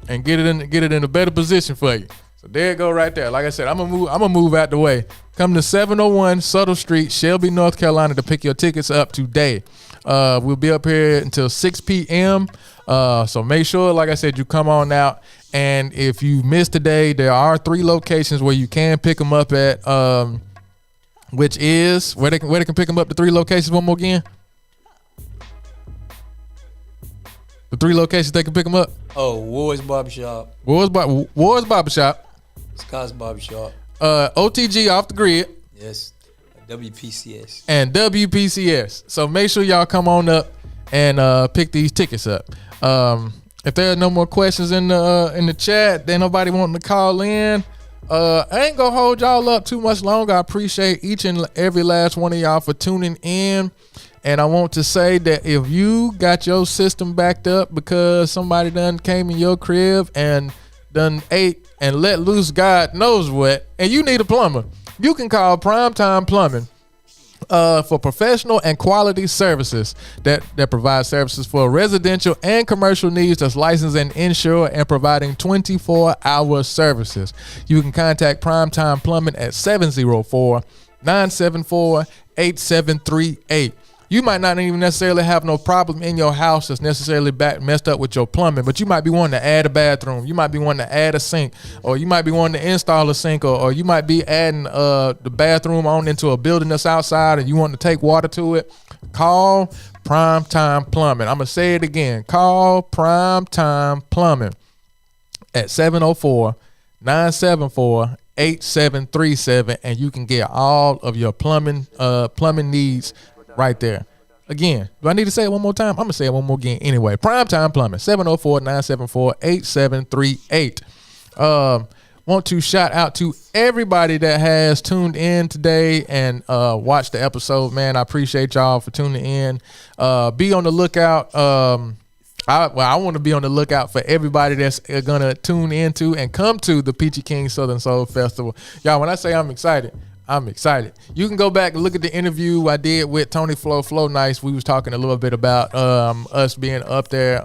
and get it in a better position for you. So there it go right there. Like I said, I'm gonna move out the way. Come to 701 Subtle Street, Shelby, North Carolina, to pick your tickets up today. We'll be up here until 6 p.m. So make sure, like I said, you come on out. And if you missed today, there are 3 locations where you can pick them up at. Which is where they can pick them up. The 3 locations. One more again. The 3 locations they can pick them up. Oh, Ward's Barbershop. Ward's Barbershop. Scott's Barbershop. OTG Off the Grid. Yes. WPCS. And WPCS. So make sure y'all come on up and pick these tickets up. If there are no more questions in the chat, then nobody wanting to call in. I ain't gonna hold y'all up too much longer. I appreciate each and every last one of y'all for tuning in. And I want to say that if you got your system backed up because somebody done came in your crib and done ate and let loose God knows what, and you need a plumber, you can call Primetime Plumbing for professional and quality services that provide services for residential and commercial needs, that's licensed and insured and providing 24-hour services. You can contact Primetime Plumbing at 704-974-8738. You might not even necessarily have no problem in your house that's necessarily messed up with your plumbing, but you might be wanting to add a bathroom. You might be wanting to add a sink, or you might be wanting to install a sink, or you might be adding the bathroom on into a building that's outside and you want to take water to it. Call Primetime Plumbing. I'm going to say it again. Call Primetime Plumbing at 704-974-8737, and you can get all of your plumbing needs right there. Again, do I need to say it one more time? I'm going to say it one more again anyway. Primetime Plumbing, 704-974-8738. Want to shout out to everybody that has tuned in today and watched the episode, man. I appreciate y'all for tuning in. Be on the lookout. I want to be on the lookout for everybody that's going to tune into and come to the Peachy King Southern Soul Festival. Y'all, when I say I'm excited, I'm excited. You can go back and look at the interview I did with Tony Flow Nice. We was talking a little bit about us being up there,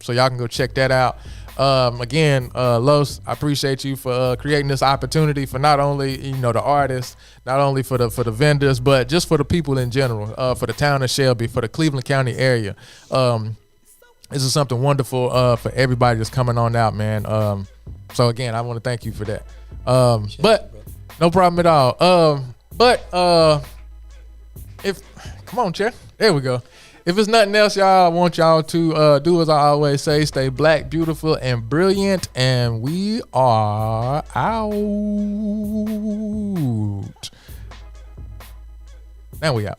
so y'all can go check that out. Again, Los, I appreciate you for creating this opportunity for not only the artists, not only for the vendors, but just for the people in general, for the town of Shelby, for the Cleveland County area. This is something wonderful for everybody that's coming on out, man. So again, I want to thank you for that. But no problem at all. Come on, Chair. There we go. If it's nothing else, y'all, I want y'all to do as I always say, stay black, beautiful, and brilliant. And we are out. Now we out.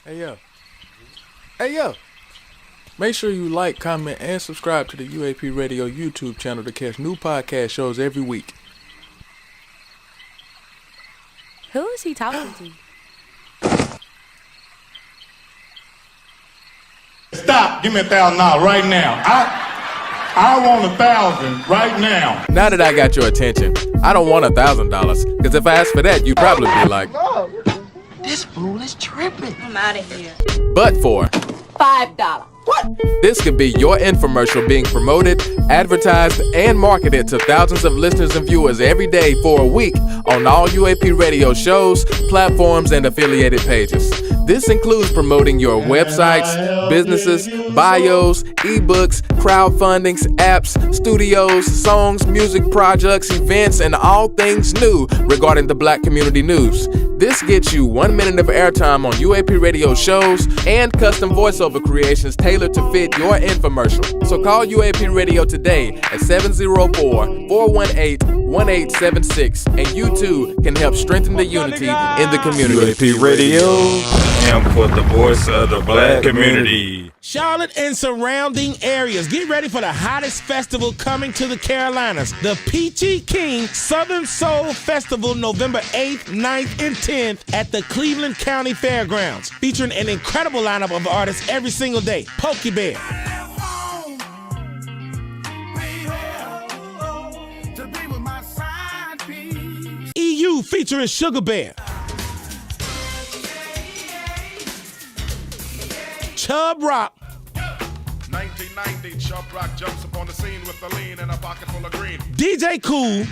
Hey, yo. Make sure you like, comment, and subscribe to the UAP Radio YouTube channel to catch new podcast shows every week. Who is he talking to? Stop. Give me $1,000 right now. I want $1,000 right now. Now that I got your attention, I don't want $1,000, because if I asked for that, you'd probably be like, This fool is tripping. I'm out of here. but for $5. What? this could be your infomercial being promoted, advertised, and marketed to thousands of listeners and viewers every day for a week on all UAP radio shows, platforms, and affiliated pages. This includes promoting your websites, businesses, bios, ebooks, crowdfundings, apps, studios, songs, music projects, events, and all things new regarding the Black community news. This gets you 1 minute of airtime on UAP radio shows and custom voiceover creations tailored to fit your infomercial. So call UAP Radio today at 704-418-1876, and you too can help strengthen the unity in the community. UAP Radio, and for the voice of the Black community. Charlotte and surrounding areas, get ready for the hottest festival coming to the Carolinas. The Peachy King Southern Soul Festival, November 8th, 9th, and 10th at the Cleveland County Fairgrounds. Featuring an incredible lineup of artists every single day. Pokey Bear, EU featuring Sugar Bear, Chub Rock, 1990, Chubb Rock jumps upon the scene with the lean and a pocket full of green. DJ Cool,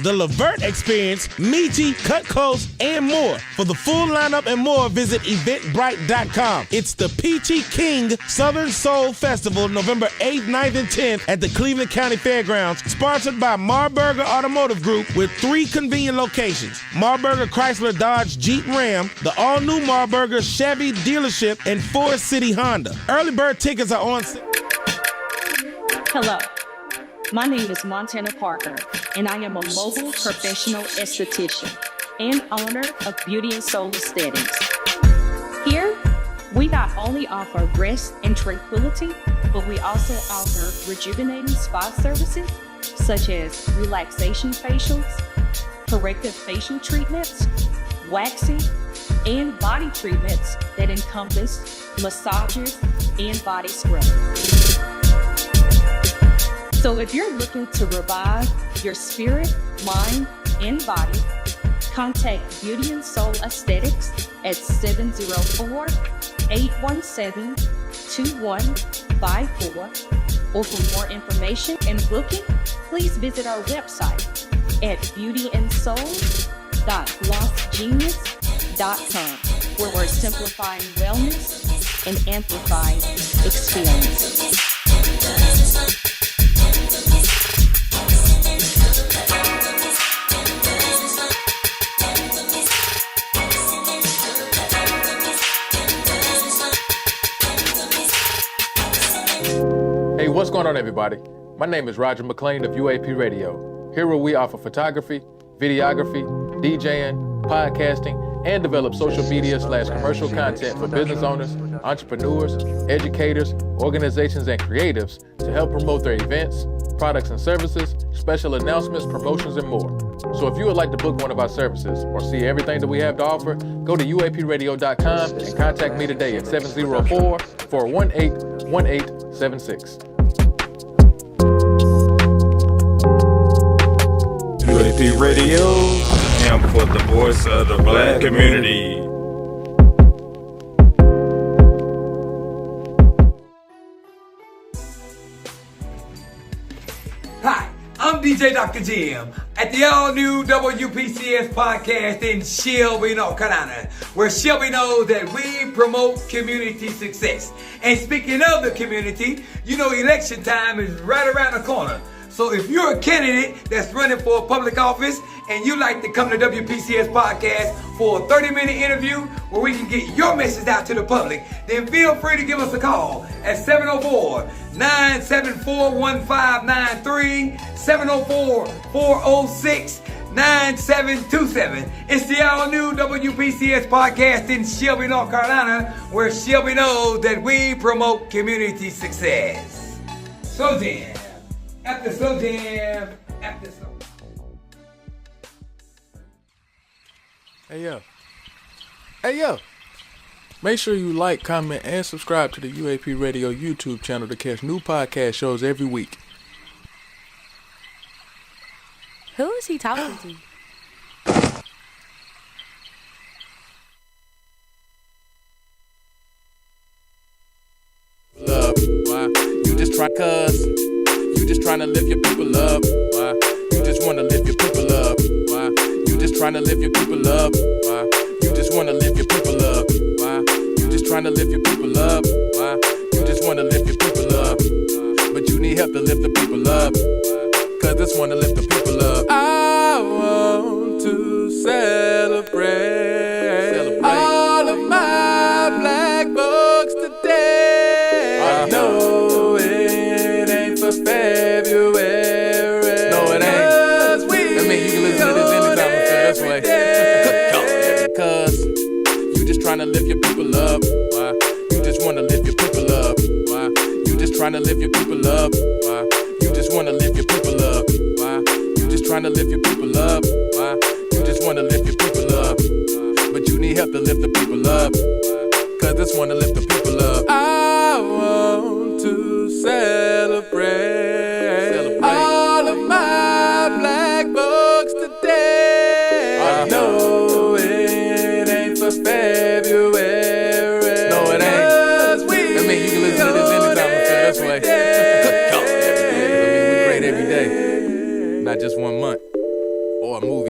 The Levert Experience, Peachy, Cut Close, and more. For the full lineup and more, visit eventbrite.com. It's the Peachy King Southern Soul Festival, November 8th, 9th, and 10th at the Cleveland County Fairgrounds, sponsored by Marburger Automotive Group with 3 convenient locations: Marburger Chrysler Dodge Jeep Ram, the all-new Marburger Chevy dealership, and Forest City Honda. Early bird tickets are on sale. Hello, my name is Montana Parker, and I am a mobile professional esthetician and owner of Beauty and Soul Aesthetics. Here, we not only offer rest and tranquility, but we also offer rejuvenating spa services such as relaxation facials, corrective facial treatments, waxing, and body treatments that encompass massages and body scrubs. So if you're looking to revive your spirit, mind, and body, contact Beauty and Soul Aesthetics at 704-817-2154. Or for more information and booking, please visit our website at beautyandsouls.glossgenius.com, where we're simplifying wellness and amplifying experiences. Hey, what's going on, everybody? My name is Roger McLean of UAP Radio. Here where we offer photography, videography, DJing, podcasting, and develop social media/commercial content for business owners, entrepreneurs, educators, organizations, and creatives to help promote their events, products and services, special announcements, promotions, and more. So if you would like to book one of our services or see everything that we have to offer, go to uapradio.com and contact me today at 704-418-1876. UAP Radio, am for the voice of the black community. Hi, I'm DJ Dr. Jim at the all-new WPCS podcast in Shelby, North Carolina, where Shelby knows that we promote community success. And speaking of the community, you know election time is right around the corner. So if you're a candidate that's running for a public office and you'd like to come to WPCS podcast for a 30-minute interview where we can get your message out to the public, then feel free to give us a call at 704-974-1593, 704-406-9727. It's the all-new WPCS podcast in Shelby, North Carolina, where Shelby knows that we promote community success. So then, after Slow Jam, after Slow. Hey yo. Make sure you like, comment, and subscribe to the UAP Radio YouTube channel to catch new podcast shows every week. Who is he talking to? Love, why? You just try cuz. You just trying to lift your people up. Why? You just want to lift your people up. Why? You just trying to lift your people up. Why? You just want to lift your people up. Why? You just trying to lift your people up. Why? You just want to lift your people up. But you need help to lift the people up. Cause this one to lift the people up. I want to celebrate all of my black folks today. I know it ain't for February. No, it ain't. I mean, you can listen to this anytime you feel this way. Cause you just trying to lift your people up. Why? You just want to lift your people up. Why? You just trying to lift your people up. Why? You just want to lift your people up. Why? You just trying to lift your people up. Why? You just want to lift your people up. But you need help to lift the people up. Cause this one to lift the people up. I want to celebrate